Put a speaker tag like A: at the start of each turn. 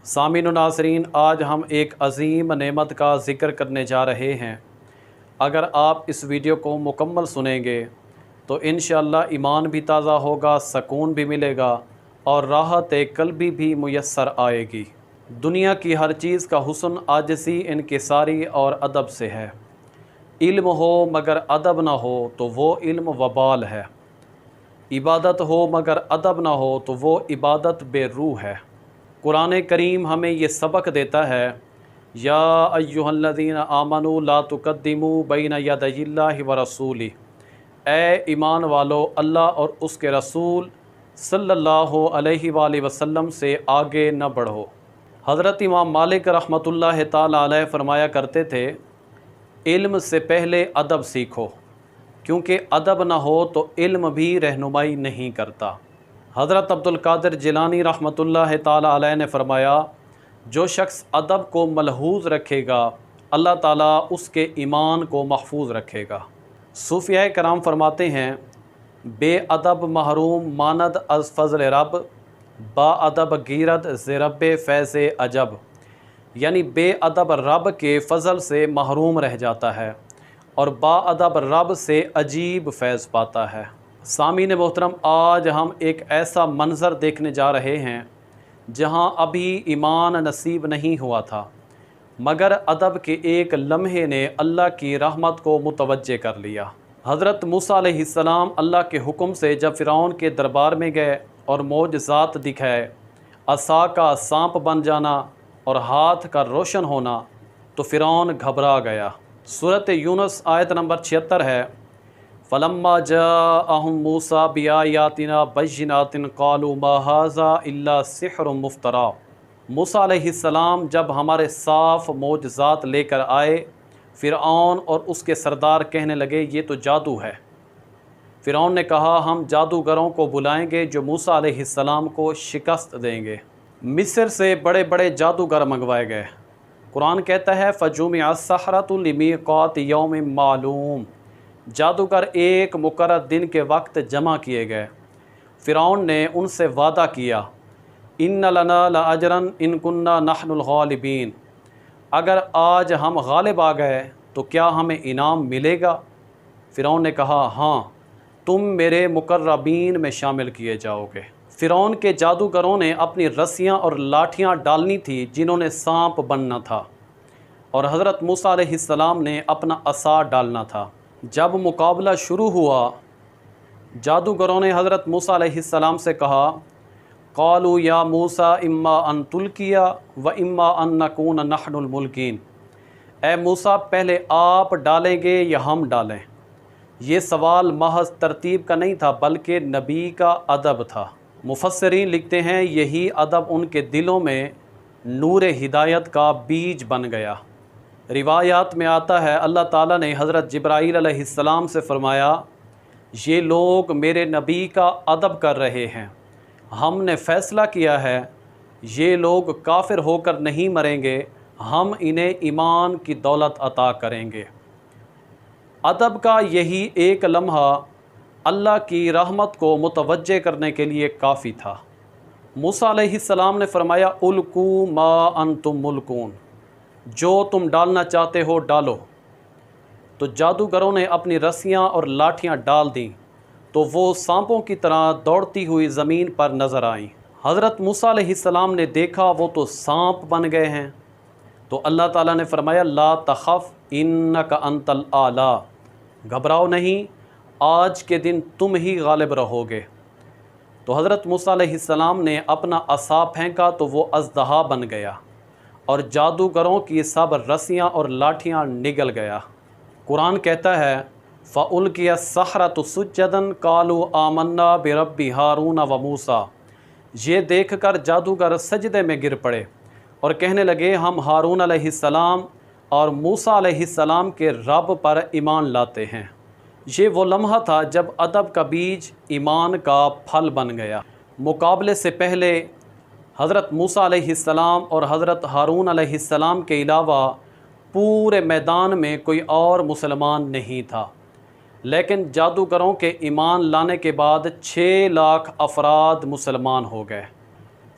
A: سامعین و ناظرین، آج ہم ایک عظیم نعمت کا ذکر کرنے جا رہے ہیں۔ اگر آپ اس ویڈیو کو مکمل سنیں گے تو انشاءاللہ ایمان بھی تازہ ہوگا، سکون بھی ملے گا اور راحت قلبی بھی میسر آئے گی۔ دنیا کی ہر چیز کا حسن عاجزی، انکساری اور ادب سے ہے۔ علم ہو مگر ادب نہ ہو تو وہ علم وبال ہے۔ عبادت ہو مگر ادب نہ ہو تو وہ عبادت بے روح ہے۔ قرآن کریم ہمیں یہ سبق دیتا ہے، یا ایھا الذین آمنوا لا تقدموا بین یدی اللہ ورسولہ، اے ایمان والو اللہ اور اس کے رسول صلی اللہ علیہ وآلہ وسلم سے آگے نہ بڑھو۔ حضرت امام مالک رحمۃ اللہ تعالی علیہ فرمایا کرتے تھے، علم سے پہلے ادب سیکھو، کیونکہ ادب نہ ہو تو علم بھی رہنمائی نہیں کرتا۔ حضرت عبد القادر جیلانی رحمۃ اللہ تعالی علیہ نے فرمایا، جو شخص ادب کو ملحوظ رکھے گا اللہ تعالیٰ اس کے ایمان کو محفوظ رکھے گا۔ صوفیاء کرام فرماتے ہیں، بے ادب محروم ماند از فضل رب، با ادب گیرد ز رب فیض عجب، یعنی بے ادب رب کے فضل سے محروم رہ جاتا ہے اور با ادب رب سے عجیب فیض پاتا ہے۔ سامعین محترم، آج ہم ایک ایسا منظر دیکھنے جا رہے ہیں جہاں ابھی ایمان نصیب نہیں ہوا تھا، مگر ادب کے ایک لمحے نے اللہ کی رحمت کو متوجہ کر لیا۔ حضرت موسیٰ علیہ السلام اللہ کے حکم سے جب فرعون کے دربار میں گئے اور معجزات دکھائے، عصا کا سانپ بن جانا اور ہاتھ کا روشن ہونا، تو فرعون گھبرا گیا۔ سورۃ یونس آیت نمبر 76 ہے، فَلَمَّا جَاءَهُم مُوسَىٰ بِآيَاتِنَا بَيِّنَاتٍ قَالُوا مَا هَٰذَا إِلَّا سِحْرٌ مُفْتَرًى۔ موسیٰ علیہ السلام جب ہمارے صاف معجزات لے کر آئے، فرعون اور اس کے سردار کہنے لگے یہ تو جادو ہے۔ فرعون نے کہا، ہم جادوگروں کو بلائیں گے جو موسیٰ علیہ السلام کو شکست دیں گے۔ مصر سے بڑے بڑے جادوگر منگوائے گئے۔ قرآن کہتا ہے، فَجُمِعَ السَّحَرَةُ لِمِیقَاتِ یَوْمٍ مَّعْلُومٍ، جادوگر ایک مقرر دن کے وقت جمع کیے گئے۔ فرعون نے ان سے وعدہ کیا، اِنَّ لَنَا لَأَجْرًا إِن كُنَّا نَحْنُ الْغَالِبِينَ، اگر آج ہم غالب آ گئے تو کیا ہمیں انعام ملے گا؟ فرعون نے کہا، ہاں، تم میرے مقربین میں شامل کیے جاؤ گے۔ فرعون کے جادوگروں نے اپنی رسیاں اور لاٹھیاں ڈالنی تھی جنہوں نے سانپ بننا تھا، اور حضرت موسیٰ علیہ السلام نے اپنا عصا ڈالنا تھا۔ جب مقابلہ شروع ہوا، جادوگروں نے حضرت موسیٰ علیہ السلام سے کہا، قالوا یا موسیٰ اما ان تلقی و اما ان نکون نحن الملقین، اے موسیٰ پہلے آپ ڈالیں گے یا ہم ڈالیں؟ یہ سوال محض ترتیب کا نہیں تھا بلکہ نبی کا ادب تھا۔ مفسرین لکھتے ہیں، یہی ادب ان کے دلوں میں نور ہدایت کا بیج بن گیا۔ روایات میں آتا ہے، اللہ تعالیٰ نے حضرت جبرائیل علیہ السلام سے فرمایا، یہ لوگ میرے نبی کا ادب کر رہے ہیں، ہم نے فیصلہ کیا ہے یہ لوگ کافر ہو کر نہیں مریں گے، ہم انہیں ایمان کی دولت عطا کریں گے۔ ادب کا یہی ایک لمحہ اللہ کی رحمت کو متوجہ کرنے کے لیے کافی تھا۔ موسیٰ علیہ السلام نے فرمایا، القوا ما انتم ملقون، جو تم ڈالنا چاہتے ہو ڈالو۔ تو جادوگروں نے اپنی رسیاں اور لاٹھیاں ڈال دیں تو وہ سانپوں کی طرح دوڑتی ہوئی زمین پر نظر آئیں۔ حضرت موسیٰ علیہ السلام نے دیکھا وہ تو سانپ بن گئے ہیں، تو اللہ تعالیٰ نے فرمایا، لا تخف انک انت الاعلیٰ، گھبراؤ نہیں، آج کے دن تم ہی غالب رہو گے۔ تو حضرت موسیٰ علیہ السلام نے اپنا عصا پھینکا تو وہ اژدہا بن گیا اور جادوگروں کی سب رسیاں اور لاٹھیاں نگل گیا۔ قرآن کہتا ہے، فَأُلْقِيَ السَّحَرَةُ سُجَّدًا قَالُوا آمَنَّا بِرَبِّ ہارون وموسیٰ، یہ دیکھ کر جادوگر سجدے میں گر پڑے اور کہنے لگے، ہم ہارون علیہ السلام اور موسیٰ علیہ السلام کے رب پر ایمان لاتے ہیں۔ یہ وہ لمحہ تھا جب ادب کا بیج ایمان کا پھل بن گیا۔ مقابلے سے پہلے حضرت موسیٰ علیہ السلام اور حضرت ہارون علیہ السلام کے علاوہ پورے میدان میں کوئی اور مسلمان نہیں تھا، لیکن جادوگروں کے ایمان لانے کے بعد 6 لاکھ افراد مسلمان ہو گئے۔